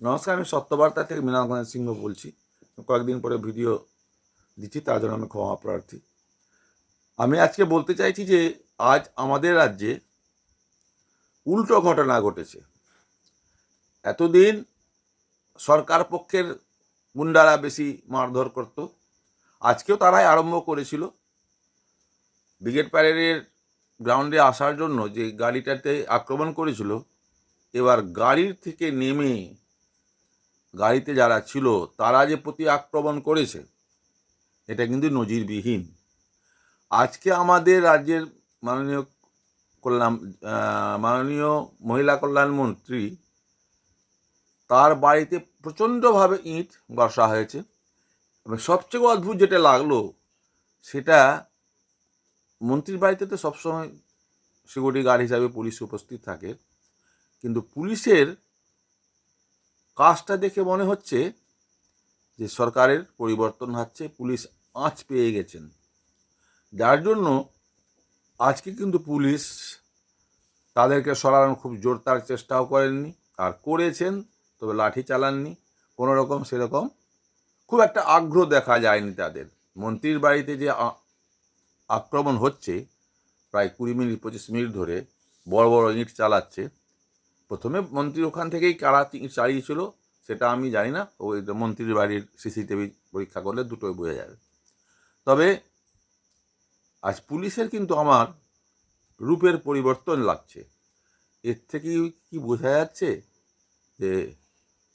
নমস্কার, আমি সত্যবার্তা থেকে মৃণাল সিংহ বলছি। কয়েকদিন পরে ভিডিও দিচ্ছি, তার জন্য আমি ক্ষমা প্রার্থী। আমি আজকে বলতে চাইছি যে আজ আমাদের রাজ্যে উল্টো ঘটনা ঘটেছে। এতদিন সরকার পক্ষের গুন্ডারা বেশি মারধর করত, আজকেও তারাই আরম্ভ করেছিল। ব্রিগেড প্যারেডের গ্রাউন্ডে আসার জন্য যে গাড়িটাতে আক্রমণ করেছিল, এবার গাড়ির থেকে নেমে গাড়িতে যারা ছিল তারা যে প্রতি আক্রমণ করেছে, এটা কিন্তু নজিরবিহীন। আজকে আমাদের রাজ্যের মাননীয় মাননীয় মহিলা কল্যাণমন্ত্রী, তার বাড়িতে প্রচণ্ডভাবে ইট বর্ষা হয়েছে। এবং সবচেয়ে অদ্ভুত যেটা লাগলো, সেটা মন্ত্রীর বাড়িতে তো সবসময় সিকিউরিটি গার্ড হিসাবে পুলিশ উপস্থিত থাকে, কিন্তু পুলিশের কাজটা দেখে মনে হচ্ছে যে সরকারের পরিবর্তন হচ্ছে, পুলিশ আঁচ পেয়ে গেছেন। যার জন্য আজকে কিন্তু পুলিশ তাদেরকে সরানোর খুব জোরদার চেষ্টাও করেননি, আর করেছেন তবে লাঠি চালাননি। কোনো রকম সেরকম খুব একটা আগ্রহ দেখা যায়নি তাদের। মন্ত্রীর বাড়িতে যে আক্রমণ হচ্ছে, প্রায় 20-25 মিনিট ধরে বড় বড় ইঁট চালাচ্ছে। প্রথমে মন্ত্রী ওখান থেকেই কারা ইঁট চালিয়েছিল সেটা আমি জানি না, ওই মন্ত্রীর বাড়ির সিসিটিভি পরীক্ষা করলে দুটোই বোঝা যাবে। তবে আজ পুলিশের কিন্তু আমার রূপের পরিবর্তন লাগছে। এর থেকে কি বোঝা যাচ্ছে যে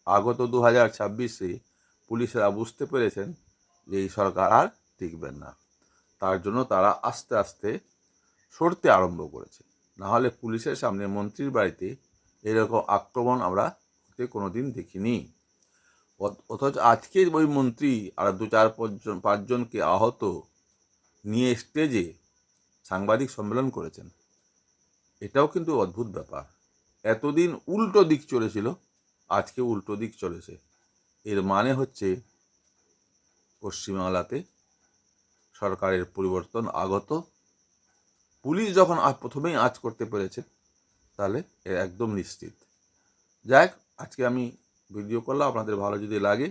আগত 2026-এ পুলিশরা বুঝতে পেরেছেন যে এই সরকার আর টিকবেন না। তার জন্য তারা আস্তে আস্তে সরতে আরম্ভ করেছে। নাহলে পুলিশের সামনে মন্ত্রীর বাড়িতে এরকম আক্রমণ আমরা হতে কোনো দিন দেখিনি। অথচ আজকে ওই মন্ত্রী আর 2-4-5জনকে আহত নিয়ে স্টেজে সাংবাদিক সম্মেলন করেছেন। এটাও কিন্তু অদ্ভুত ব্যাপার। এতদিন উল্টো দিক চলেছিল, আজকে উল্টো দিক চলেছে। এর মানে হচ্ছে পশ্চিমবাংলাতে সরকারের পরিবর্তন আগত। পুলিশ যখন প্রথমেই আঁচ করতে পেরেছে, তাহলে এর একদম নিশ্চিত। যাই হোক, আজকে আমি ভিডিও করলাম। আপনাদের ভালো যদি লাগে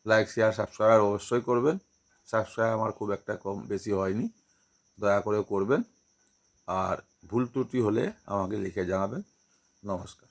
লাইক, শেয়ার, সাবস্ক্রাইব অবশ্যই করবেন। সাবস্ক্রাইব আমার খুব একটা কম বেশি হয়নি, দয়া করে করবেন। আর ভুল ত্রুটি হলে আমাকে লিখে জানাবেন। নমস্কার।